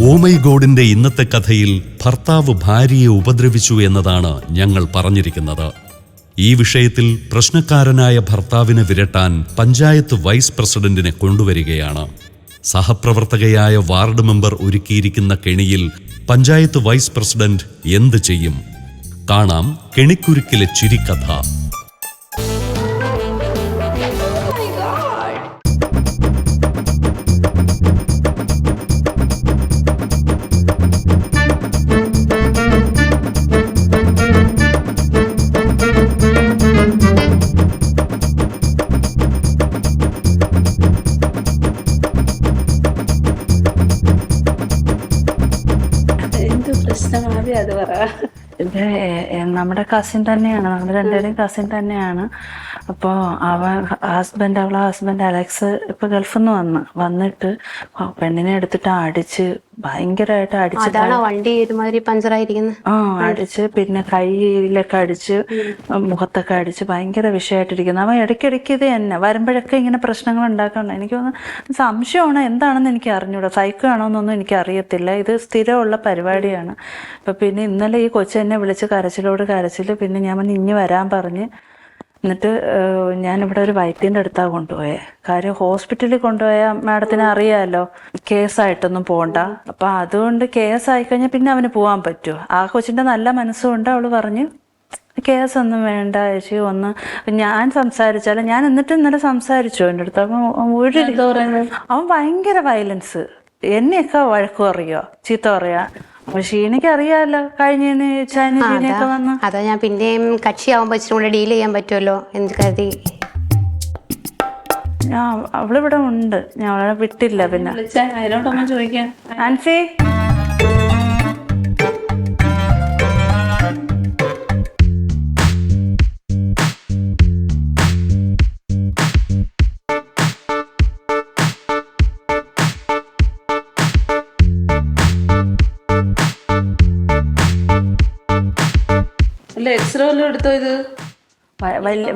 Oh my ഗോഡിന്റെ ഇന്നത്തെ കഥയിൽ ഭർത്താവ് ഭാര്യയെ ഉപദ്രവിച്ചു എന്നതാണ് ഞങ്ങൾ പറഞ്ഞിരിക്കുന്നത്. ഈ വിഷയത്തിൽ പ്രശ്നക്കാരനായ ഭർത്താവിനെ വിരട്ടാൻ പഞ്ചായത്ത് വൈസ് പ്രസിഡന്റിനെ കൊണ്ടുവരികയാണ്. സഹപ്രവർത്തകയായ വാർഡ് മെമ്പർ ഒരുക്കിയിരിക്കുന്ന കെണിയിൽ പഞ്ചായത്ത് വൈസ് പ്രസിഡന്റ് എന്ത് ചെയ്യും? കാണാം കെണിക്കുരുക്കിലെ ചിരിക്കഥ. ഇത് നമ്മുടെ കസിൻ തന്നെയാണ്, നമ്മുടെ രണ്ടുപേരും കസിൻ തന്നെയാണ്. അപ്പോൾ അവളെ ഹസ്ബൻഡ് അലക്സ് ഇപ്പൊ ഗൾഫിൽ നിന്ന് വന്നിട്ട് പെണ്ണിനെ എടുത്തിട്ട് അടിച്ച് ഭയങ്കരമായിട്ട് വണ്ടി ഒരുമാതിരി പഞ്ചറായിരിക്കുന്നത്. അടിച്ച് പിന്നെ കയ്യിലൊക്കെ അടിച്ച് മുഖത്തൊക്കെ അടിച്ച് ഭയങ്കര വിഷയമായിട്ടിരിക്കുന്നു. അവൻ ഇടയ്ക്കിടയ്ക്ക് ഇത് തന്നെ വരുമ്പോഴൊക്കെ ഇങ്ങനെ പ്രശ്നങ്ങൾ ഉണ്ടാക്കണം. എനിക്ക് തോന്നുന്നു സംശയമാണ്, എന്താണെന്ന് എനിക്ക് അറിഞ്ഞൂടാ, സൈക്കോ ആണോന്നൊന്നും എനിക്ക് അറിയത്തില്ല. ഇത് സ്ഥിരമുള്ള പരിപാടിയാണ്. അപ്പൊ പിന്നെ ഇന്നലെ ഈ കൊച്ചു എന്നെ വിളിച്ച് കരച്ചിലോട് കരച്ചിൽ. പിന്നെ ഞാൻ ഇഞ്ഞ് വരാൻ പറഞ്ഞ് എന്നിട്ട് ഞാനിവിടെ ഒരു വൈദ്യൻ്റെ അടുത്താണ് കൊണ്ടുപോയത്. കാര്യം ഹോസ്പിറ്റലിൽ കൊണ്ടുപോയാൽ മാഡത്തിന് അറിയാമല്ലോ, കേസായിട്ടൊന്നും പോകണ്ട. അപ്പം അതുകൊണ്ട് കേസായിക്കഴിഞ്ഞാൽ പിന്നെ അവന് പോകാൻ പറ്റുമോ? ആ കൊച്ചിൻ്റെ നല്ല മനസ്സുകൊണ്ട് അവൾ പറഞ്ഞ് കേസൊന്നും വേണ്ട ചേച്ചി, ഒന്ന് ഞാൻ സംസാരിച്ചാലും ഞാൻ എന്നിട്ട് ഇന്നലെ സംസാരിച്ചു എൻ്റെ അടുത്ത്. അപ്പം അവൻ ഭയങ്കര വയലൻസ്, എന്നെയൊക്കെ വഴക്കു പറയോ ചീത്ത പറയാ. അപ്പൊ ഷീനയ്ക്ക് അറിയാമല്ലോ കഴിഞ്ഞതിന് ഷീനയൊക്കെ വന്ന്. അതാ ഞാൻ പിന്നെയും കക്ഷിയാവുമ്പോ ഇച്ചിരി കൂടെ ഡീൽ ചെയ്യാൻ പറ്റുമല്ലോ എന്ന് കരുതി. അവളിവിടെ ഉണ്ട്, ഞാൻ അവളെ വിട്ടില്ല. പിന്നെ അതിനോടൊന്നും ചോദിക്കാം. ആൻസി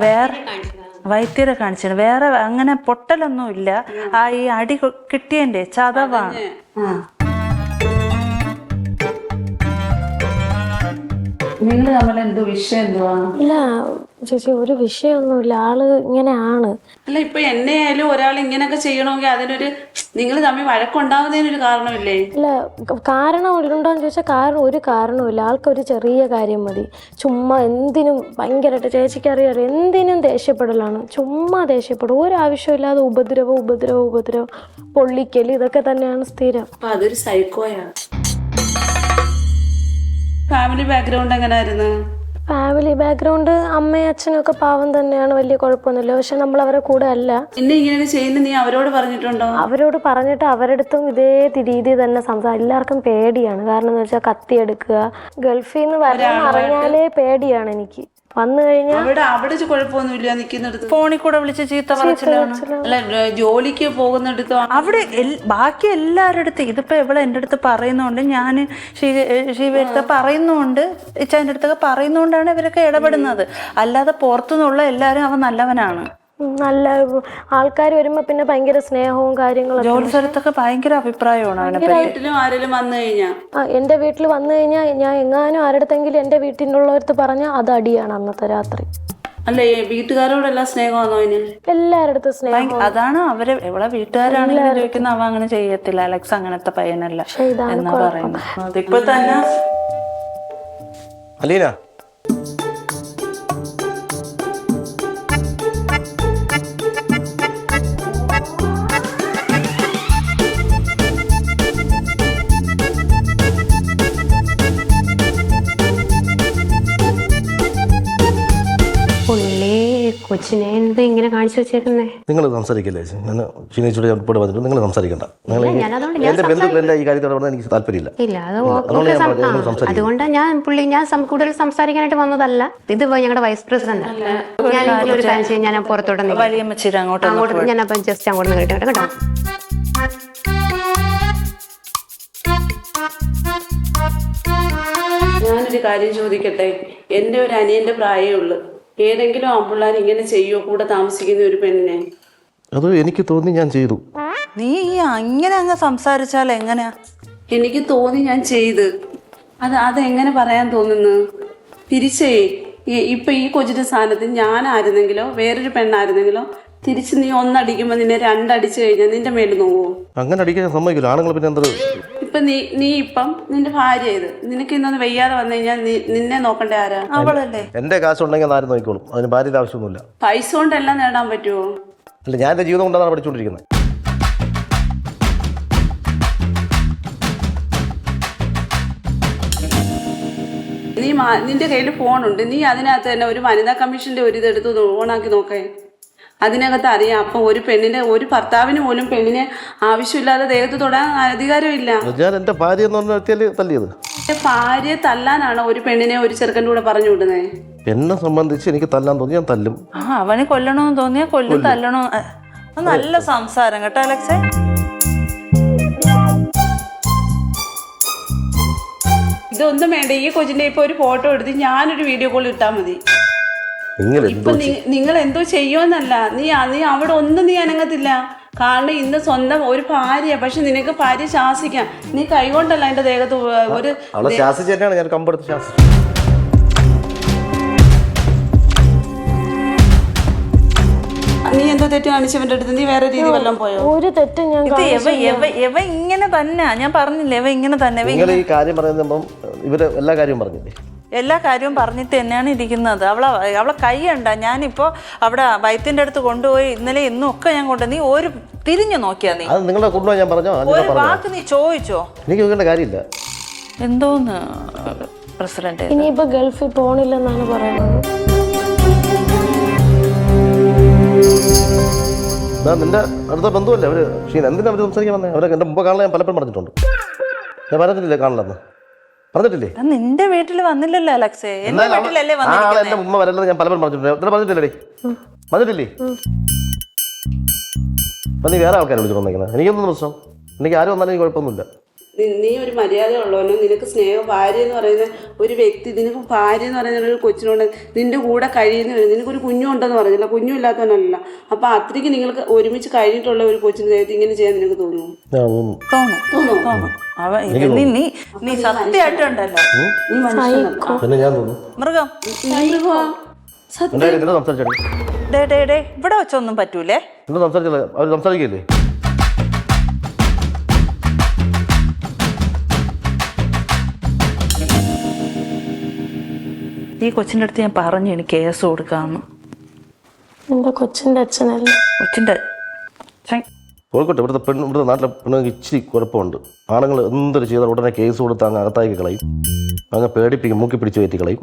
വേറെ വൈദ്യരെ കാണിച്ചാണ്. വേറെ അങ്ങനെ പൊട്ടലൊന്നും ഇല്ല. ഈ അടി കിട്ടിയതിന്റെ ചതവാണ്. നിങ്ങൾ തമ്മിൽ എന്തോ വിഷയം എന്തുവാണ്? ഇല്ല ചേച്ചി, ഒരു വിഷയമൊന്നുമില്ല. ആള് ഇങ്ങനെയാണ്. അല്ല, ഇപ്പൊ എന്നെ ആയാലും ഒരാൾ ഇങ്ങനെയൊക്കെ ചെയ്യണമെങ്കിൽ അതിനൊരു നിങ്ങൾ തമ്മിൽ വഴക്കുണ്ടാവുന്നതിനൊരു കാരണമില്ലേ? ഇല്ല, കാരണം ഉണ്ടോന്ന് ചോദിച്ചാൽ ഒരു കാരണവുമില്ല. ആൾക്കൊരു ചെറിയ കാര്യം മതി, ചുമ്മാ എന്തിനും ഭയങ്കരമായിട്ട്, ചേച്ചിക്ക് അറിയാം, എന്തിനും ദേഷ്യപ്പെടലാണ്. ചുമ്മാ ദേഷ്യപ്പെടും, ഒരു ആവശ്യമില്ലാതെ ഉപദ്രവം പൊള്ളിക്കല്, ഇതൊക്കെ തന്നെയാണ് സ്ഥിരം. അപ്പൊ അതൊരു സൈക്കോയാണ്. ഫാമിലി ബാക്ക്ഗ്രൗണ്ട് എങ്ങനെയായിരുന്നു? ഫാമിലി ബാക്ക്ഗ്രൗണ്ട് അമ്മയും അച്ഛനും ഒക്കെ പാവം തന്നെയാണ്, വലിയ കുഴപ്പമൊന്നുമില്ല. പക്ഷെ നമ്മൾ അവരെ കൂടെ അല്ല. എന്നെ ഇങ്ങനെ ചെയ്യുന്ന നീ അവരോട് പറഞ്ഞിട്ടുണ്ടോ? അവരോട് പറഞ്ഞിട്ട് അവരടുത്തും ഇതേ രീതി തന്നെ എല്ലാവർക്കും പേടിയാണ്. കാരണം എന്ന് വെച്ചാൽ കത്തിയെടുക്കുക, ഗൾഫിൽ നിന്ന് വരാൻ അറിഞ്ഞാലേ പേടിയാണ് എനിക്ക്. വന്നു കഴിഞ്ഞാൽ അവിടെ കുഴപ്പമൊന്നുമില്ല, നിൽക്കുന്നിടത്ത് ഫോണിൽ കൂടെ വിളിച്ച് ചീത്ത പറച്ചിലാണ്. അല്ല, ജോലിക്ക് പോകുന്നിടത്തോ അവിടെ ബാക്കി എല്ലാവരുടെ അടുത്ത്. ഇതിപ്പോ ഇവിടെ എൻ്റെ അടുത്ത് പറയുന്നോണ്ട്, ഞാൻ ഷീവയുടെ അടുത്ത് പറയുന്നോണ്ട്, ഇച്ചാൻ്റെ അടുത്തൊക്കെ പറയുന്നോണ്ടാണ് ഇവരൊക്കെ ഇടപെടുന്നത്. അല്ലാതെ പുറത്തുനിന്നുള്ള എല്ലാവരും അവൻ നല്ലവനാണ്. നല്ല ആൾക്കാർ വരുമ്പോ പിന്നെ ഭയങ്കര സ്നേഹവും കാര്യങ്ങളും. ജോലി സ്ഥലത്തൊക്കെ ഭയങ്കര അഭിപ്രായമാണ് അവനെ പറ്റി. എന്റെ വീട്ടിൽ വന്നു കഴിഞ്ഞാൽ ഞാൻ എങ്ങാനും ആരുടെങ്കിലും എന്റെ വീട്ടിലുള്ളവർക്ക് പറഞ്ഞാൽ അത് അടിയാണ് അന്നത്തെ രാത്രി. അല്ലേ, വീട്ടുകാരോടെല്ലാം സ്നേഹമാണോ അതിന്? എല്ലാരടുത്തും സ്നേഹം. അതാണ് അവര് എവിടെ വീട്ടുകാരാണെങ്കിലും ചോദിക്കുന്ന, അവ അങ്ങനെ ചെയ്യത്തില്ല, അലക്സ് അങ്ങനത്തെ പയ്യനല്ല എന്നാ പറയുന്നത്. അതിപ്പോ തന്നെ അലീന, കൊച്ചിനെ എന്താ ഇങ്ങനെ കാണിച്ചു വെച്ചേക്കുന്നേ? നിങ്ങൾ സംസാരിക്കില്ലേ? ഞാൻ ക്ഷീണിച്ചോട് ഇപ്പോൾ വന്നിട്ട് നിങ്ങൾ സംസാരിക്കണ്ട. എന്റെ ബന്ധുക്കൾ ഈ കാര്യത്തോട് എനിക്ക് താല്പര്യമില്ല. അതുകൊണ്ടാണ് ഞാൻ കൂടുതൽ സംസാരിക്കാനായിട്ട് വന്നതല്ല. ഇത് ഞങ്ങളുടെ വൈസ് പ്രസിഡന്റ്. ഒരു കാര്യം ചെയ്യാൻ ഞാൻ പുറത്തോട്ട് അങ്ങോട്ട് ഞാനപ്പോ ജസ്റ്റ് അങ്ങോട്ട് കേട്ടോ കേട്ടോ. ഞാനൊരു കാര്യം ചോദിക്കട്ടെ? എന്റെ ഒരു അനിയന്റെ പ്രായമേ ഉള്ളൂ. ഏതെങ്കിലും ആമ്പിള്ളാർ ഇങ്ങനെ ചെയ്യോ കൂടെ താമസിക്കുന്ന ഒരു പെണ്ണിനെ? അത് എനിക്ക് തോന്നി ഞാൻ ചെയ്തു. നീ അങ്ങനെ അങ്ങ് സംസാരിച്ചാൽ എങ്ങനെയാ? എനിക്ക് തോന്നി ഞാൻ ചെയ്ത്. അതെങ്ങനെ പറയാൻ തോന്നുന്നു? തിരിച്ചേ ഇപ്പൊ ഈ കൊച്ചിന്റെ സ്ഥാനത്ത് ഞാനായിരുന്നെങ്കിലോ വേറൊരു പെണ്ണായിരുന്നെങ്കിലോ തിരിച്ച് നീ ഒന്നടിക്കുമ്പോ നിന്നെ രണ്ടടിച്ചു കഴിഞ്ഞാൽ നിന്റെ മേല് നോവോ? അങ്ങനെ അടിക്കാൻ സമ്മതിക്കില്ല. ആണുങ്ങൾ പിന്നെ എന്താ? ഇപ്പൊ നീ ഇപ്പം നിന്റെ ഭാര്യ ഇത് നിനക്ക് ഇന്നൊന്ന് വെയ്യാതെ വന്നു കഴിഞ്ഞാൽ നിന്നെ നോക്കണ്ടേ ആരാ? അവളല്ലേ. എന്റെ കാശുണ്ടെങ്കിൽ ആരും നോക്കിക്കോളും. അതിന് ഭാര്യയുടെ ആവശ്യമൊന്നുമില്ല. പൈസ കൊണ്ടെല്ലാം നേടാൻ പറ്റുമോ? അല്ല, ഞാൻ എന്റെ ജീവിതം കൊണ്ടാണ് പഠിച്ചുകൊണ്ടിരിക്കുന്നത്. നിന്റെ കയ്യിൽ ഫോണുണ്ട്, നീ അതിനകത്ത് തന്നെ ഒരു വനിതാ കമ്മീഷന്റെ ഒരു ഇതെടുത്ത് ഓണാക്കി നോക്കേ. അതിനകത്ത് അറിയാം. അപ്പൊ ഒരു ഭർത്താവിന് പോലും പെണ്ണിനെ ആവശ്യമില്ലാതെ ദേഹത്ത് തൊടാൻ അധികാരമില്ല. ഞാൻ എന്റെ ഭാര്യ എന്ന് പറഞ്ഞ വ്യക്തിയല്ലേ തല്ലിയത്. ഭാര്യയെ തല്ലാനാണോ ഒരു പെണ്ണിനെ ഒരു ചെറുക്കൻ്റെ കൂടെ പറഞ്ഞു വിടുന്നത്? എന്നെ സംബന്ധിച്ച് എനിക്ക് തല്ലാൻ തോന്നി ഞാൻ തല്ലും. അവന് കൊല്ലണമെന്ന് തോന്നിയാ കൊല്ലും, തല്ലണോ. നല്ല സംസാരം കേട്ടോ അലക്സേ. ഇതൊന്നും വേണ്ട. ഈ കൊച്ചിന്റെ ഇപ്പൊ ഒരു ഫോട്ടോ എടുത്ത് ഞാനൊരു വീഡിയോ കോൾ ഇട്ടാൽ മതി. ഇപ്പൊ നിങ്ങൾ എന്തോ ചെയ്യുമെന്നല്ല, നീ അവിടെ ഒന്നും നീ അനങ്ങത്തില്ല. കാരണം ഇന്ന് സ്വന്തം ഒരു ഭാര്യ, പക്ഷെ നിനക്ക് ഭാര്യ ശാസിക്കാം. നീ കൈകൊണ്ടല്ല എന്റെ ദേഹത്ത് ഒരു നീ എന്തോ തെറ്റ് കാണിച്ചവന്റെ അടുത്ത് നീ വേറെ രീതി വല്ലതും പോയോ? ഒരു തെറ്റും ഞാൻ ഇങ്ങനെ തന്നെ ഞാൻ പറഞ്ഞില്ലേ, ഇങ്ങനെ തന്നെ. ഈ കാര്യം പറയുമ്പം ഇവര് എല്ലാ കാര്യവും പറഞ്ഞില്ലേ? എല്ലാ കാര്യവും പറഞ്ഞിട്ട് തന്നെയാണ് ഇരിക്കുന്നത്. അവളെ കൈ കണ്ട. ഞാനിപ്പോ അവിടെ വൈദ്യന്റെ അടുത്ത് കൊണ്ടുപോയി ഇന്നലെ ഇന്നും ഒക്കെ ഞാൻ കൊണ്ടുപോയി. നീ ഒരു തിരിഞ്ഞു നോക്കിയാ? നീ അത് നിങ്ങളെ കൊണ്ടുപോയി ഞാൻ പറഞ്ഞോ? ഒരു വാക്ക് നീ ചോദിച്ചോ? എനിക്ക് നോക്കേണ്ട കാര്യമില്ല. എന്തോന്ന് പ്രസിഡന്റ്, ഇനിയിപ്പോ ഗൾഫിൽ പോണില്ലെന്നാണ് പറയുന്നത്. നിന്റെ അടുത്ത ബന്ധുവല്ലേ അവര്? എന്തിനാ അവര് സംസാരിക്കാൻ വന്നേ? അവരെ എന്റെ മുമ്പ് കാണാൻ ഞാൻ പലപ്പോഴും പറഞ്ഞിട്ടുണ്ട്. ഞാൻ പറഞ്ഞിട്ടില്ലേ കാണില്ലെന്ന്? പറഞ്ഞിട്ടില്ലേ? നിന്റെ വീട്ടിൽ വന്നില്ലല്ലോ അലക്സേ. എന്റെ വീട്ടിലല്ലേ വന്നിരിക്കുന്നത്. എന്റെ ഉമ്മ വരല്ലെന്ന് ഞാൻ പലപ്പോഴും പറഞ്ഞിട്ടുണ്ട്. പറഞ്ഞിട്ടില്ലേ? പറഞ്ഞിട്ടില്ലേ? അപ്പൊ നീ വേറെ ആൾക്കാരെ വിളിച്ചു വന്നേക്കുന്നത്. എനിക്കൊന്നും പ്രശ്നം. എനിക്ക് ആരും വന്നാലും എനിക്ക് കുഴപ്പമൊന്നുമില്ല. നീ ഒരു മര്യാദ ഉള്ളവനോ? നിനക്ക് സ്നേഹം, ഭാര്യ എന്ന് പറയുന്ന ഒരു വ്യക്തി, നിനക്ക് ഭാര്യ എന്ന് പറയുന്ന ഒരു കൊച്ചിനോട് നിന്റെ കൂടെ കഴിയുന്നവര്, നിനക്കൊരു കുഞ്ഞുണ്ടെന്ന് പറഞ്ഞില്ല, കുഞ്ഞും ഇല്ലാത്തവനല്ല. അപ്പൊ അത്രയ്ക്ക് നിങ്ങൾക്ക് ഒരുമിച്ച് കഴിഞ്ഞിട്ടുള്ള ഒരു കൊച്ചിന്റെ ദേഹത്ത് ഇങ്ങനെ ചെയ്യാൻ നിനക്ക് തോന്നുന്നു? നീ സത്യമായിട്ടുണ്ടല്ലോ മൃഗം. ഇവിടെ വെച്ചൊന്നും പറ്റൂലേ? സംസാരിക്കല്ലേ? ഈ കൊച്ചിൻ്റെ അടുത്ത് ഞാൻ പറഞ്ഞു എനിക്ക് കേസ് കൊടുക്കാമെന്ന്. എന്റെ കൊച്ചിന്റെ അച്ഛനല്ലേ? കൊച്ചിൻ്റെ കോഴിക്കോട്ടെ ഇവിടുത്തെ നാട്ടിലെ പെണ്ണുങ്ങൾക്ക് ഇച്ചിരി കുഴപ്പമുണ്ട്. ആണുങ്ങൾ എന്തൊരു ചെയ്താൽ ഉടനെ കേസ് കൊടുത്ത് അങ്ങ് അകത്താക്കി കളയും, അങ്ങ് പേടിപ്പിക്കും, മൂക്കി പിടിച്ച് കയറ്റി കളയും.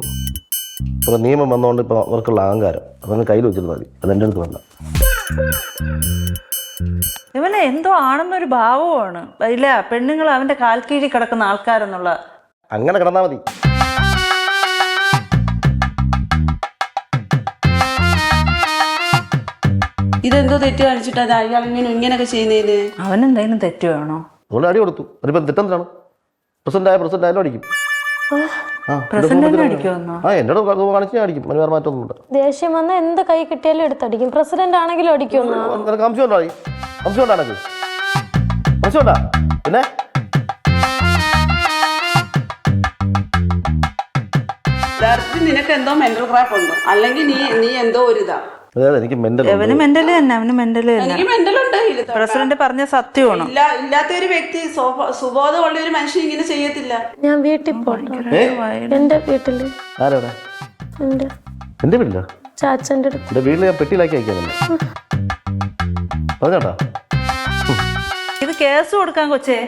അപ്പോൾ നിയമം വന്നുകൊണ്ട് ഇപ്പോൾ അവർക്കുള്ള അഹങ്കാരം അതങ്ങ് കയ്യിൽ വെച്ചിരുന്നാൽ മതി. അത് എൻ്റെ അടുത്ത് വേണ്ട. ഇവനെ എന്തോ ആണെന്നൊരു ഭാവമാണ്. ഇല്ല, പെണ്ണുങ്ങൾ അവന്റെ കാൽ കീഴിൽ കിടക്കുന്ന ആൾക്കാരെന്നുള്ള അങ്ങനെ കിടന്നാൽ മതി. ഇതെന്തോ തെറ്റ് കാണിച്ചിട്ടാ അയാൾ ഇങ്ങനെയൊക്കെ ചെയ്യുന്നതിന്? അവനെന്തായാലും തെറ്റ് വേണോ? അതുകൊണ്ട് അടി കൊടുത്തു. അതിപ്പോൾ തെറ്റെന്താണ്? പ്രസിഡന്റ് ആയാലും അടിക്കും. എന്നോട് കാണിച്ച് ഞാൻ അടിക്കും. അതിന് വേറെ മാറ്റമൊന്നുമില്ല. ദേഷ്യം വന്നാൽ എന്ത് കൈ കിട്ടിയാലും എടുത്തടിക്കും. പ്രസിഡന്റ് ആണെങ്കിലും അടിക്കും. അംശം ഉണ്ടാണെങ്കിൽ പിന്നെ നിനക്ക് എന്തോ മെന്റൽ ക്രാക്ക് ഉണ്ടോ? അല്ലെങ്കിൽ നീ എന്തോ ഒരു ഇതാ. എനിക്ക് മെന്റൽ പ്രസിഡന്റ് പറഞ്ഞ സത്യമാണ്. ഇല്ലാത്ത ഒരു വ്യക്തി, സുബോധമുള്ള ഒരു മനുഷ്യൻ ഇങ്ങനെ ചെയ്യത്തില്ല. ഞാൻ വീട്ടിൽ പോട്ടെ. എന്റെ വീട്ടില്. ആരാണ്? എന്റെ വീട്ടിലോ? ചാച്ചന്റെ അടുത്ത്. എന്റെ വീട്ടിൽ ഞാൻ പെട്ടിയിലാക്കി അയക്കാനല്ലേ പറഞ്ഞോട്ടാ. ഇത് കേസ് കൊടുക്കാൻ കൊച്ചേ?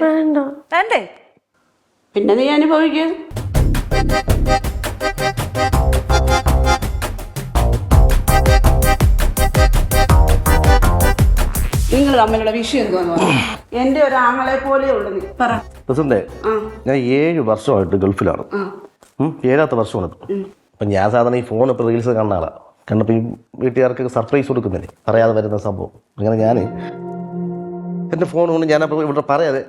വേണ്ടേ? പിന്നെ നീ അനുഭവിക്കുക. നിങ്ങൾ തമ്മിലുള്ള വിഷയം എന്താന്ന് പറഞ്ഞു. എന്റെ ഒരു ആങ്ങളെ പോലെ ഉള്ളു. നീ പറ. ഞാൻ 7 വർഷമായിട്ട് ഗൾഫിലാണ്. 7ാമത്തെ വർഷമാണ്. അപ്പം ഞാൻ സാധാരണ ഈ ഫോൺ ഇപ്പോൾ റീൽസ് കാണുന്ന ആളാണ്. കണ്ടപ്പോൾ ഈ വീട്ടുകാർക്ക് സർപ്രൈസ് കൊടുക്കുന്നില്ലേ, പറയാതെ വരുന്ന സംഭവം. അങ്ങനെ ഞാൻ എൻ്റെ ഫോൺ കൊണ്ട് ഞാനപ്പോൾ ഇവിടെ പറയാതെ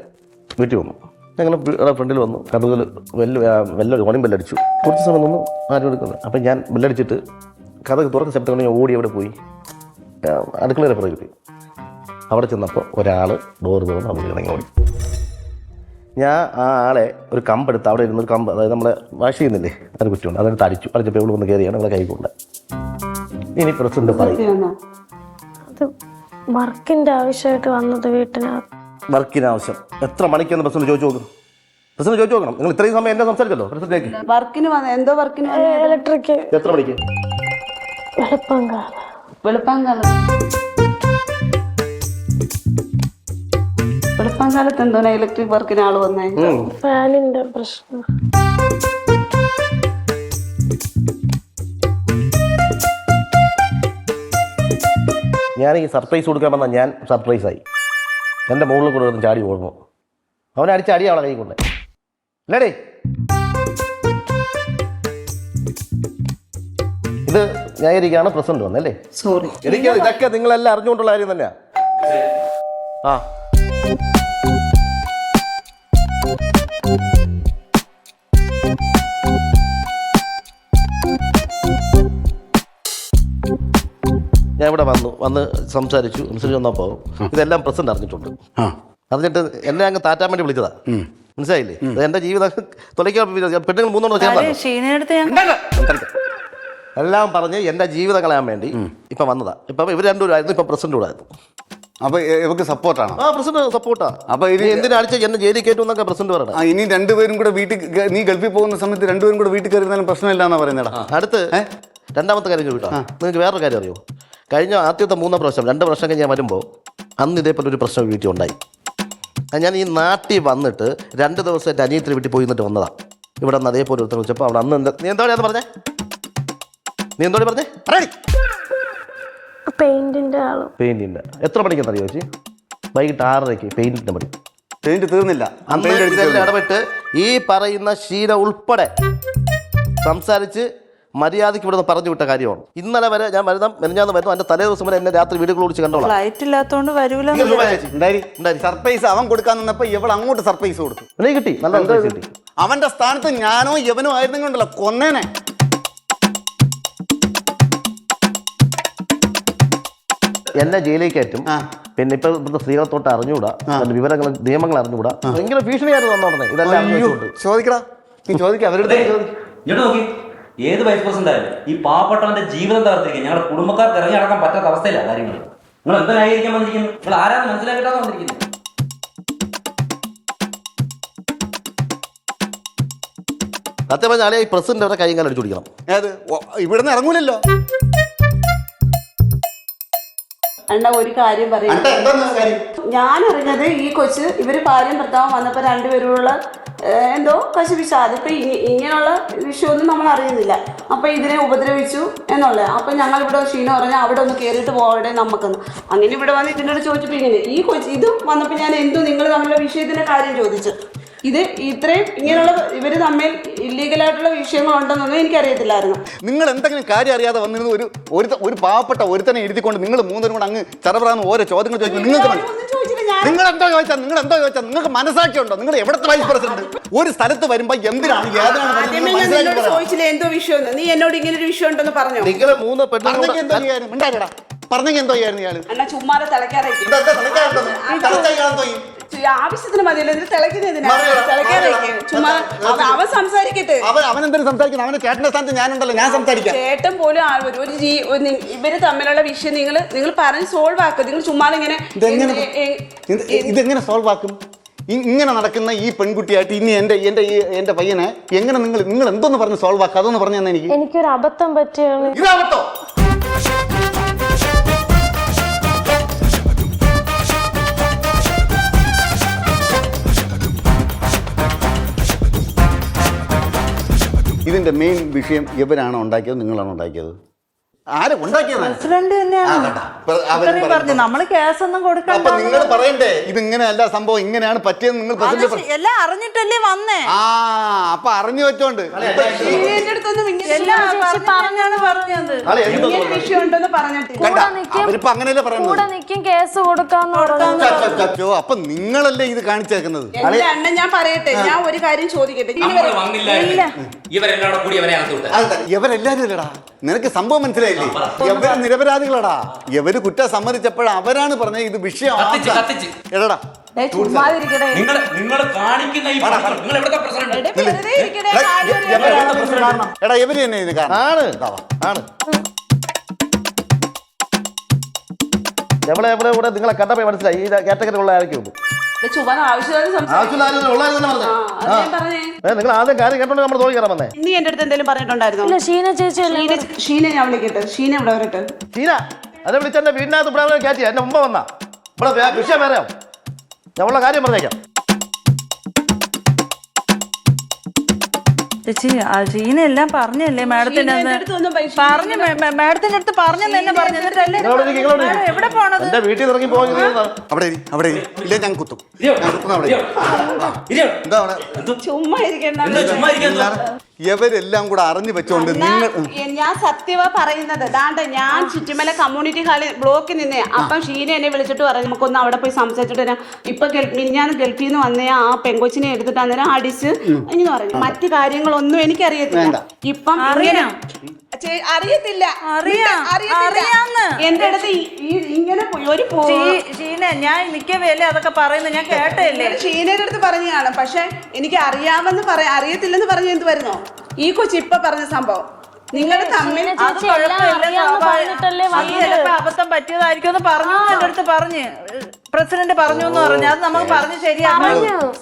വീട്ടിൽ വന്നു. ഞങ്ങൾ ഫ്രണ്ടിൽ വന്നു. കടലിൽ ഓണിയും ബെല്ലടിച്ചു. കുറച്ച് സമയം ഒന്നും ആരും എടുക്കുന്നത്. അപ്പം ഞാൻ ബെല്ലടിച്ചിട്ട് കഥ തുറക്കുന്ന ശബ്ദം കൊണ്ട് ഞാൻ ഓടി അവിടെ പോയി അടുക്കളയുടെ പുറകിൽ പോയി. അവിടെ ചെന്നപ്പോൾ ഒരാൾ ഡോർ തുറന്ന് അവിടെ ഇറങ്ങി ഓടി. ഞാൻ ആ ആളെ ഒരു കമ്പെടുത്ത് അവിടെ ഇരുന്ന് ഒരു കമ്പ്, അതായത് നമ്മളെ വാഷ് ചെയ്യുന്നില്ലേ, അതിന് കുറ്റിയുണ്ട്, അതെടുത്ത് അടിച്ചപ്പോൾ ഇവിടെ വന്ന് കയറിയാണ് ഇവിടെ കൈ കൊണ്ട്. ഇനി പ്രസിഡന്റ് പറയും. അത് വർക്കിന്റെ ആവശ്യമായിട്ട് വന്നത് വീട്ടിനകത്ത്. വർക്കിന് ആവശ്യം എത്ര മണിക്കെന്ന് പ്രസിഡന്റ് ചോദിച്ചു നോക്കും. പ്രസിഡന്റ് ചോദിച്ചു നോക്കണം. നിങ്ങൾ ഇത്രയും സമയം എന്നെ സംസാരിച്ചല്ലോ പ്രസിഡന്റിലേക്ക്. വർക്കിന് വന്ന എന്തോ വർക്കിന് ഇലക്ട്രിക്. എത്ര മണിക്ക്? വെളുപ്പാങ്കാലത്ത് എന്തോ ഇലക്ട്രിക് വർക്കിന് ആള് വന്നേ. ഫാനിന്റെ പ്രശ്നം. ഞാൻ ഈ സർപ്രൈസ് കൊടുക്കാൻ വന്നാൽ ഞാൻ സർപ്രൈസായി. എൻ്റെ മുകളിൽ കൂടെ ഒന്ന് ചാടി ഓടുന്നു. അവനെ അടിച്ച അടി അവളെ കൈ കൊണ്ട് അല്ലേടേ. ഇത് ന്യായീകരിക്കാണ് പ്രസിഡന്റ് വന്നല്ലേ. സോറി, എനിക്ക് ഇതൊക്കെ നിങ്ങളെല്ലാം അറിഞ്ഞുകൊണ്ടുള്ള കാര്യം തന്നെയാ. ആ ഞാൻ ഇവിടെ വന്ന് സംസാരിച്ചു വന്നപ്പോൾ ഇതെല്ലാം പ്രസിഡന്റ് അറിഞ്ഞിട്ടുണ്ട്. അറിഞ്ഞിട്ട് എന്നെ അങ്ങ് താറ്റാൻ വേണ്ടി വിളിച്ചതാ. മനസ്സിലായില്ലേ? എന്റെ ജീവിതം തൊലയ്ക്കാൻ പെണ്ണുങ്ങൾ 3 എല്ലാം പറഞ്ഞ് എന്റെ ജീവിതം കളയാൻ വേണ്ടി ഇപ്പൊ വന്നതാ. ഇപ്പൊ ഇവർ രണ്ടുപേരായിരുന്നു, ഇപ്പൊ പ്രസിഡന്റ് കൂടെ ആയിരുന്നു. അപ്പൊ ഇവർക്ക് സപ്പോർട്ടാണ്. ആ പ്രസിഡന്റ് സപ്പോർട്ടാ. അപ്പൊ ഇനി എന്തിനാഴ്ച എന്നെ ജയിലിൽ കയറ്റും എന്നൊക്കെ പ്രസിഡന്റ് പറയണം. ഇനി രണ്ടുപേരും കൂടെ വീട്ടിൽ, നീ ഗൾഫിൽ പോകുന്ന സമയത്ത് രണ്ടുപേരും കൂടെ വീട്ടിൽ കയറിയാലും പ്രശ്നമില്ലാന്നാ പറയുന്നേടാ. അടുത്ത് രണ്ടാമത്തെ കാര്യം ചോദിക്കാം. നിങ്ങൾക്ക് വേറൊരു കാര്യം അറിയോ? കഴിഞ്ഞ ആദ്യത്തെ 3 പ്രാവശ്യം 2 വർഷം കഴിഞ്ഞ് ഞാൻ വരുമ്പോൾ അന്ന് ഇതേപോലെ ഒരു പ്രശ്നം വീട്ടിൽ ഉണ്ടായി. ഞാൻ ഈ നാട്ടിൽ വന്നിട്ട് 2 ദിവസം എൻ്റെ അനിയത്തിന് വീട്ടിൽ പോയി നിന്നിട്ട് വന്നതാണ്. ഇവിടെ നിന്ന് അതേപോലെ ഒരുത്തർ വിളിച്ചപ്പോൾ അവിടെ അന്ന് എന്താ നീ എന്തോടെയാന്ന് പറഞ്ഞേ? പെയിന്റിന്റെ എത്ര മണിക്കെന്ന് അറിയോ ചേച്ചി? വൈകിട്ട് 6:30 പെയിന്റിന്റെ പണി. പെയിന്റ് തീർന്നില്ല. അന്ന് ഇതെല്ലാം ഇടപെട്ട് ഈ പറയുന്ന ശീല ഉൾപ്പെടെ സംസാരിച്ച് മര്യാദയ്ക്ക് ഇവിടെ പറഞ്ഞു വിട്ട കാര്യമാണ്. ഇന്നലെ വരെ ഞാൻ മെനഞ്ഞാന്ന് വരുന്നു, എൻ്റെ തലേ ദിവസം വരെ എന്നെ രാത്രി വീടുകൾ വിളിച്ച് കണ്ടോളാം. ഫ്ലൈറ്റ് ഇല്ലാത്തോണ്ട് വരൂല. സർപ്രൈസ് അവൻ കൊടുക്കാൻ നിന്നപ്പോ ഇവൾ അങ്ങോട്ട് സർപ്രൈസ് കൊടുത്തു. എനിക്ക് കിട്ടി, നല്ല സർപ്രൈസ് കിട്ടി. അവന്റെ സ്ഥാനത്ത് ഞാനോ യവനോ ആയിരുന്നെങ്കിലോ കൊന്നേനെ. എന്നെ ജയിലിലേക്ക് കയറ്റും. പിന്നെ ഇപ്പൊ ഇവിടുത്തെ സ്ത്രീകളത്തോട്ട് അറിഞ്ഞുകൂടാ, വിവരങ്ങൾ നിയമങ്ങൾ അറിഞ്ഞുകൂടാ. ഭയങ്കര ഭീഷണിയായിരുന്നു വന്നോടനെ. ഇതെല്ലാം ചോദിക്കടാ, നീ ചോദിക്കാം അവരുടെ നോക്കി. ഏത് വൈസ് പ്രസിഡന്റ് ആയാലും ഈ പാവപ്പെട്ടവന്റെ ജീവിതം തകർത്തിരിക്കുക. ഞങ്ങളുടെ കുടുംബക്കാർക്ക് ഇറങ്ങി നടക്കാൻ പറ്റാത്ത അവസ്ഥയിലാണ് കാര്യങ്ങൾ. നിങ്ങൾ എന്താ ന്യായീകരിക്കാൻ വന്നിരിക്കുന്നു? നിങ്ങൾ ആരാണ് മനസ്സിലാക്കിയിട്ടാണ് വന്നിരിക്കുന്നത്? സത്യം പറഞ്ഞാൽ ഈ പ്രസിഡന്റ് അവരെ കൈകാലം അടിച്ചു പിടിക്കണം. ഏത് ഇവിടുന്ന് ഇറങ്ങൂലല്ലോ. അണ്ണ ഒരു കാര്യം പറയാം. ഞാൻ അറിഞ്ഞത് ഈ കൊച്ച് ഇവര് ഭാര്യയും ഭർത്താവും വന്നപ്പോ രണ്ടുപേരുള്ള എന്തോ കശുപിശ. അതിപ്പോ ഇങ്ങനെയുള്ള വിഷയമൊന്നും നമ്മൾ അറിയുന്നില്ല. അപ്പൊ ഇതിനെ ഉപദ്രവിച്ചു എന്നുള്ളത്. അപ്പൊ ഞങ്ങൾ ഇവിടെ ഷീന പറഞ്ഞാൽ അവിടെ ഒന്ന് കയറിയിട്ട് പോകട്ടെ നമുക്കൊന്ന്. അങ്ങനെ ഇവിടെ വന്ന് ഇതിൻ്റെ ചോദിച്ചപ്പോ ഇങ്ങനെ ഈ കൊച്ച് ഇതും വന്നപ്പോ ഞാൻ എന്തോ നിങ്ങൾ തമ്മിലുള്ള വിഷയത്തിന്റെ കാര്യം ചോദിച്ചു. ഇത് ഇത്രയും ഇങ്ങനെയുള്ള ഇവര് തമ്മിൽ ഇല്ലീഗലായിട്ടുള്ള വിഷയങ്ങളുണ്ടെന്നൊന്നും എനിക്കറിയത്തില്ലായിരുന്നു. നിങ്ങൾ എന്തെങ്കിലും കാര്യം അറിയാതെ വന്നിരുന്ന ഒരു പാവപ്പെട്ട ഒരുത്തനെ എഴുതിക്കൊണ്ട് നിങ്ങൾ 3 പേരും കൂടെ അങ്ങ് ചറപറാന്ന് ഓരോ ചോദ്യങ്ങൾ ചോദിക്കും. നിങ്ങൾ എന്തോ ചോദിച്ചാൽ നിങ്ങൾക്ക് മനസ്സാക്കിയുണ്ടോ? നിങ്ങൾ എവിടത്തെ വൈസ് പ്രസിഡന്റ്? ഒരു സ്ഥലത്ത് വരുമ്പോ എന്തിനാണ് ചോദിച്ചില്ല എന്തോ വിഷയം? നീ എന്നോട് ഇങ്ങനെ ഒരു വിഷയം ഉണ്ടെന്ന് പറഞ്ഞു. പറഞ്ഞെങ്കിൽ എന്തോ ചെയ്യായിരുന്നു ഇയാള്? എന്നാ ചുമ്മാതെ തിളക്കാതെ ആവശ്യത്തിന് മതിയല്ലോ. ഇതിൽ തിളക്കുന്നതിനാ ചുമ്മാ അവൻ സംസാരിക്കട്ടെ. അവൻ എന്തെങ്കിലും സംസാരിക്കണം. അവന്റെ ചേട്ടന്റെ സ്ഥാനത്ത് ഞാനുണ്ടല്ലോ, ഞാൻ സംസാരിക്കാം. ചേട്ടൻ പോലും ഇവര് തമ്മിലുള്ള വിഷയം നിങ്ങൾ പറഞ്ഞ് സോൾവ് ആക്കും. നിങ്ങൾ ചുമ്മാ ഇങ്ങനെ ഇതെങ്ങനെ സോൾവ് ആക്കും? ഇങ്ങനെ നടക്കുന്ന ഈ പെൺകുട്ടിയായിട്ട് ഇനി എന്റെ പയ്യനെ എങ്ങനെ നിങ്ങൾ എന്തോന്ന് പറഞ്ഞ് സോൾവ് ആക്കുക? അതൊന്ന് പറഞ്ഞു തന്നെ. എനിക്കൊരു അബദ്ധം പറ്റിയാണ്. ഇതാവട്ടോ ഇതിന്റെ മെയിൻ വിഷയം ഇവരാണോ ഉണ്ടാക്കിയത്, നിങ്ങളാണോ ഉണ്ടാക്കിയത്? ആരെ ഉണ്ടാക്കിയത്? പ്രസിഡന്റ് തന്നെയാണ്. നമ്മള് കേസൊന്നും കൊടുക്കണ്ട. നിങ്ങൾ പറയണ്ടേ ഇതിങ്ങനെ അല്ല സംഭവം, ഇങ്ങനെയാണ് പറ്റിയത്. നിങ്ങൾ എല്ലാം അറിഞ്ഞിട്ടല്ലേ വന്നേ. അപ്പൊ അറിഞ്ഞു വെച്ചോണ്ട് കേസ് കൊടുക്കാന്ന്. അപ്പൊ നിങ്ങളല്ലേ ഇത് കാണിച്ചേക്കുന്നത്? ഞാൻ പറയട്ടെ, ഞാൻ ഒരു കാര്യം ചോദിക്കട്ടെ. ഇവരെല്ലാരും അല്ലടാ, നിനക്ക് സംഭവം മനസ്സിലായില്ലേ? ഇവര് നിരപരാധികളടാ. ഇവര് കുറ്റം സമ്മതിച്ചപ്പോൾ അവരാണ് പറഞ്ഞത് ഇത് വിഷയം. എടാ ചുമ്മാതിരിക്കണേ നിങ്ങൾ കാണിക്കുന്ന ഈ പണികൾ, നിങ്ങൾ എവിടുത്തെ പ്രസിഡന്റ്? വെറുതെ ഇരിക്കണേ എടാ ഇവര് തന്നെ ഇത് കാരണം ആണ് ആണ് എവിടെ കൂടെ നിങ്ങളെ കണ്ടപ്പോ മനസ്സിലായി ഈ കാറ്റഗറി ഉള്ള ആരൊക്കെ ചുമ്മാ നിങ്ങൾ ആദ്യം കാര്യം കേട്ടോണ്ട് നമ്മൾ തോന്നി കയറാൻ വന്നേ. നീ എന്റെ അടുത്ത് എന്തെങ്കിലും പറഞ്ഞിട്ടുണ്ടായിരുന്നോ? ഇല്ല, ഷീന ചേച്ചി അല്ലേ ഷീനെ ഞാൻ വിളിക്കട്ടെ. ഷീന ഇവിടെ വരട്ടെ. ഷീന അതെ വിളിച്ച എന്റെ വീടിനകത്ത് ഇവിടെ കയറ്റി എന്റെ മുമ്പ് വന്നാ ഇവിടെ വിഷയം വേറെയോ ഞമ്മളുള്ള കാര്യം പറഞ്ഞേക്കാം. ചേച്ചി ഷീന എല്ലാം പറഞ്ഞല്ലേ മാഡത്തിന്റെ പറഞ്ഞു മാഡത്തിന്റെ അടുത്ത് പറഞ്ഞെന്ന് തന്നെ പറഞ്ഞു. എന്നിട്ടല്ലേ എവിടെ പോണത്? എന്റെ വീട്ടിൽ ഇറങ്ങി പോകുന്നത് അവിടെ ഇല്ലേ ഞാൻ കുത്തും. എന്താ അവിടെ ചുമ്മാ ഇരിക്കണ്ട. ഇവരെല്ലാം കൂടെ അറിഞ്ഞു വെച്ചോണ്ട് നിങ്ങൾ ഞാൻ സത്യവാ പറയുന്നത്. ദാണ്ടെ ഞാൻ ചുറ്റുമല കമ്മ്യൂണിറ്റി ഹാളിൽ ബ്ലോക്കിൽ നിന്നേ. അപ്പം ഷീന എന്നെ വിളിച്ചിട്ട് പറഞ്ഞു നമുക്കൊന്ന് അവിടെ പോയി സംസാരിച്ചിട്ട് വരാം. ഇപ്പൊ ഞാൻ ഗൾഫിൽ നിന്ന് വന്നേ ആ പെങ്കൊച്ചിനെ എടുത്തിട്ട് അന്നേരം അടിച്ച് എന്ന് പറഞ്ഞു. മറ്റു കാര്യങ്ങളൊന്നും എനിക്കറിയത്തില്ല. ഇപ്പം അറിയത്തില്ല എന്റെ അടുത്ത് ഇങ്ങനെ ഒരു ഷീന ഞാൻ മിക്കവേലേ അതൊക്കെ പറയുന്നത് ഞാൻ കേട്ടല്ലേ. ഷീനയുടെ അടുത്ത് പറഞ്ഞതാണ്. പക്ഷെ എനിക്ക് അറിയാമെന്ന് അറിയത്തില്ലെന്ന് പറഞ്ഞു എന്ത് വരുന്നോ ഈ കൊച്ചി ഇപ്പൊ പറഞ്ഞ സംഭവം. നിങ്ങൾ തമ്മിൽ അബദ്ധം പറ്റിയതായിരിക്കും എന്ന് പറഞ്ഞു. എന്റെ അടുത്ത് പറഞ്ഞ് പ്രസിഡന്റ് പറഞ്ഞു എന്ന് പറഞ്ഞു. അത് നമുക്ക് പറഞ്ഞു ശരിയാണ്.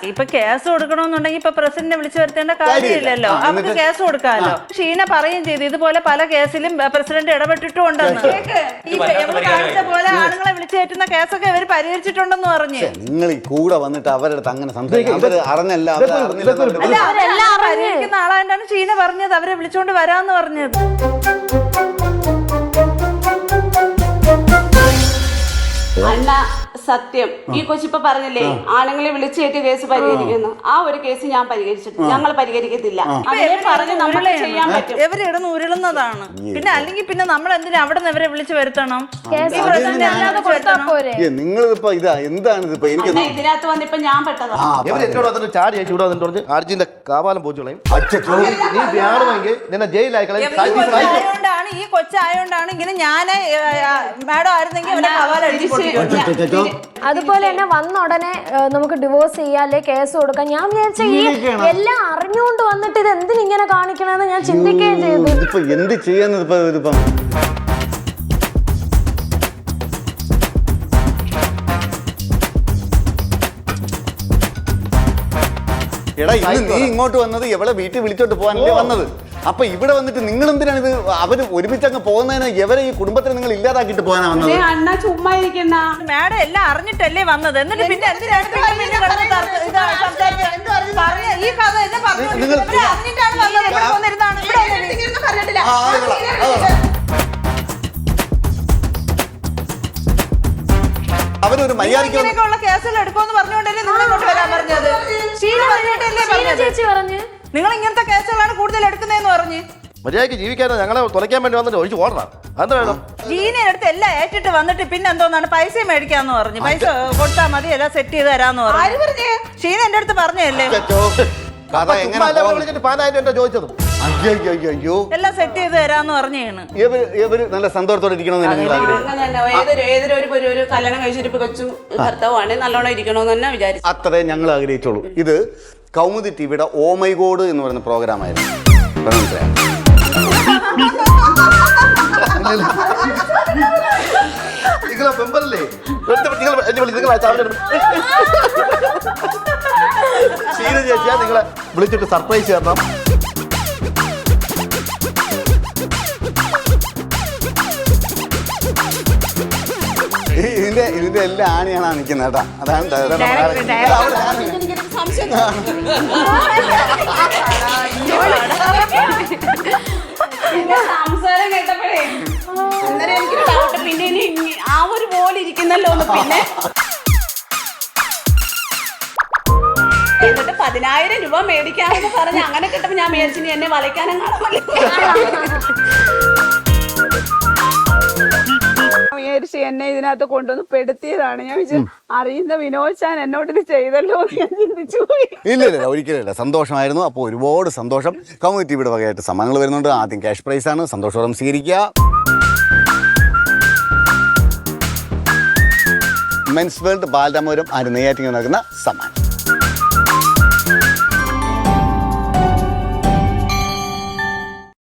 ഇപ്പൊ കേസ് കൊടുക്കണമെന്നുണ്ടെങ്കിൽ ഇപ്പൊ പ്രസിഡന്റിനെ വിളിച്ചു വരുത്തേണ്ട കാര്യമില്ലല്ലോ. അവർക്ക് കേസ് കൊടുക്കാമല്ലോ. ഷീന പറയുകയും ചെയ്തു ഇതുപോലെ പല കേസിലും പ്രസിഡന്റ് ഇടപെട്ടിട്ടും ഉണ്ടെന്ന്. കാണിച്ച പോലെ ആണുങ്ങളെ വിളിച്ചു കയറ്റുന്ന കേസൊക്കെ ഇവർ പരിഹരിച്ചിട്ടുണ്ടെന്ന് പറഞ്ഞു. നിങ്ങൾ ഈ കൂടെ വന്നിട്ട് അവരുടെ അടുത്ത് അങ്ങനെ സംസാരിക്കും. അറിഞ്ഞല്ല പരിഹരിക്കുന്ന ആളായിട്ടാണ് ഷീന പറഞ്ഞത് അവരെ വിളിച്ചോണ്ട് വരാന്ന് പറഞ്ഞത്. അണ്ണ സത്യം ഈ കൊച്ചിപ്പ പറഞ്ഞില്ലേ ആണുങ്ങളെ വിളിച്ചു കയറ്റിയ കേസ് പരിഹരിക്കുന്നു. ആ ഒരു കേസ് ഞാൻ പരിഹരിച്ചിട്ട് ഞങ്ങൾ പരിഹരിക്കത്തില്ല. പറഞ്ഞ് നമുക്ക് ചെയ്യാൻ പറ്റും. ഇവര് ഇടന്ന് ഉരുളുന്നതാണ്. പിന്നെ അല്ലെങ്കിൽ പിന്നെ നമ്മൾ എന്തിനാ അവിടെ നിന്ന് ഇവരെ വിളിച്ചു വരുത്തണം? നിങ്ങളിപ്പോ ഇതാ എന്താണ് ഇതിപ്പോ എനിക്ക് ഇതിനകത്ത് വന്നിപ്പോ ഞാൻ പെട്ടതാ. എന്നോട് ചാടി ചേച്ചി ഇവിടെ വന്നിട്ട് പറഞ്ഞു ആർജിന്റെ കാവാലം പോച്ചുകളയും നീ വേണമെങ്കിൽ നിന്നെ ജയിലായിക്കളയും. ഈ കൊച്ചായോണ്ടാണ് ഇങ്ങനെ ഞാൻ മാഡം ആയിരുന്നെങ്കിൽ അവനെ കവാലടിച്ച് അതുപോലെ തന്നെ വന്ന ഉടനെ നമുക്ക് ഡിവോഴ്സ് ചെയ്യാല്ലേ കേസ് കൊടുക്കാം. ഞാൻ വിചാരിച്ച ഈ എല്ലാം അറിഞ്ഞുകൊണ്ട് വന്നിട്ട് ഇത് എന്തിനിങ്ങനെ കാണിക്കണമെന്ന് ഞാൻ ചിന്തിക്കുകയും ചെയ്തു. ഇതിപ്പോ എന്ത് ചെയ്യാന്ന് ഇതിപ്പം എടാ ഇന്ന് നീ ഇങ്ങോട്ട് വന്നത് എവിടെ വീട്ടിൽ വിളിച്ചോട്ട് പോകാനല്ലേ വന്നത്. അപ്പൊ ഇവിടെ വന്നിട്ട് നിങ്ങൾ എന്തിനാണ് ഇത് അവര് ഒരുമിച്ച് അങ്ങ് പോകുന്നതിന് എവരെ ഈ കുടുംബത്തിന് നിങ്ങൾ ഇല്ലാതാക്കിട്ട് പോകാനാ വന്നത്? അണ്ണ ചുമ്മാ ഇരിക്കണ്ട. മാഡം എല്ലാം അറിഞ്ഞിട്ടല്ലേ വന്നത്. എന്നിട്ട് പിന്നെ ഈ കഥ എന്നെ പറഞ്ഞിട്ടാണ് അവരൊരു മര്യാദയ്ക്കുള്ള കേസുകൾ എടുക്കുമെന്ന് പറഞ്ഞുകൊണ്ടല്ലേ നിങ്ങൾ ഇങ്ങോട്ട് വരാൻ പറഞ്ഞത്. ചേച്ചി പറഞ്ഞു നിങ്ങൾ ഇങ്ങനത്തെ കേസുകളാണ് കൂടുതൽ എടുക്കുന്നതെന്ന് പറഞ്ഞ്. മര്യാദയ്ക്ക് ജീവിക്കാനോ ഞങ്ങളെ തുലയ്ക്കാൻ വേണ്ടി വന്നിട്ട് ഒഴിച്ച് ഓടണം. അതെന്താ വേണം? ജീനെ അടുത്ത് എല്ലാം ഏറ്റിട്ട് വന്നിട്ട് പിന്നെ എന്തോന്നാണ് പൈസ മേടിക്കാന്ന് പറഞ്ഞു. പൈസ കൊടുത്താൽ മതി എല്ലാം സെറ്റ് ചെയ്ത് തരാന്ന് പറഞ്ഞു. ഷീന എന്റെ അടുത്ത് പറഞ്ഞല്ലേ ചോദിച്ചതും എല്ലാം സെറ്റ് ചെയ്ത് തരാന്ന് പറഞ്ഞാണ്. ഇവര് നല്ല സന്തോഷത്തോടെ ഒരു കല്യാണം കഴിച്ചിട്ട് കൊച്ചു ഭർത്താവാണ് നല്ലോണം ഇരിക്കണോന്ന് തന്നെ വിചാരിച്ചു. അത്രേ ഞങ്ങൾ ആഗ്രഹിച്ചോളൂ. ഇത് കൗമുദി ടിവിയുടെ ഓ മൈ ഗോഡ് എന്ന് പറയുന്ന പ്രോഗ്രാം ആയിരുന്നു. ഷീന ചേച്ചിയാ നിങ്ങളെ വിളിച്ചിട്ട് സർപ്രൈസ് തരണം. ഇതിന്റെ എല്ലാ ആണിയാണ് നിൽക്കുന്നത് കേട്ടാ. അതാണ് സംസാരം കേട്ടപ്പോഴേ അന്നേരം എനിക്കൊരു ഡൗട്ട്. പിന്നെ ഇനി ആ ഒരു പോലെ ഇരിക്കുന്നല്ലോ ഒന്ന്. പിന്നെ എന്നിട്ട് 10,000 രൂപ മേടിക്കാമെന്ന് പറഞ്ഞ് അങ്ങനെ കിട്ടുമ്പോ ഞാൻ മേടിച്ചിനി എന്നെ വലയ്ക്കാനെങ്ങാനും വിചാരിച്ച് എന്നെ ഇതിനകത്ത് കൊണ്ടുവന്ന് പെടുത്തിയതാണ്. ഞാൻ അറിയുന്ന വിനോദ് ചാൻ എന്നോട് ഇത് ചെയ്തല്ലോ എന്ന് ഞാൻ ചിന്തിച്ചു പോയി. ഇല്ല ഒരിക്കലും സന്തോഷമായിരുന്നു. അപ്പോൾ ഒരുപാട് സന്തോഷം. കൗമുദി ടിവിയുടെ വകയായിട്ട് സമ്മാനങ്ങൾ വരുന്നുണ്ട്. ആദ്യം ക്യാഷ് പ്രൈസ് ആണ്. സന്തോഷപൂർവ്വം സ്വീകരിക്കുക. മെൻസ് വേൾഡ് ബാലരാമപുരം ആര് നെയ്യാറ്റിങ് നടക്കുന്ന സമ്മാനം.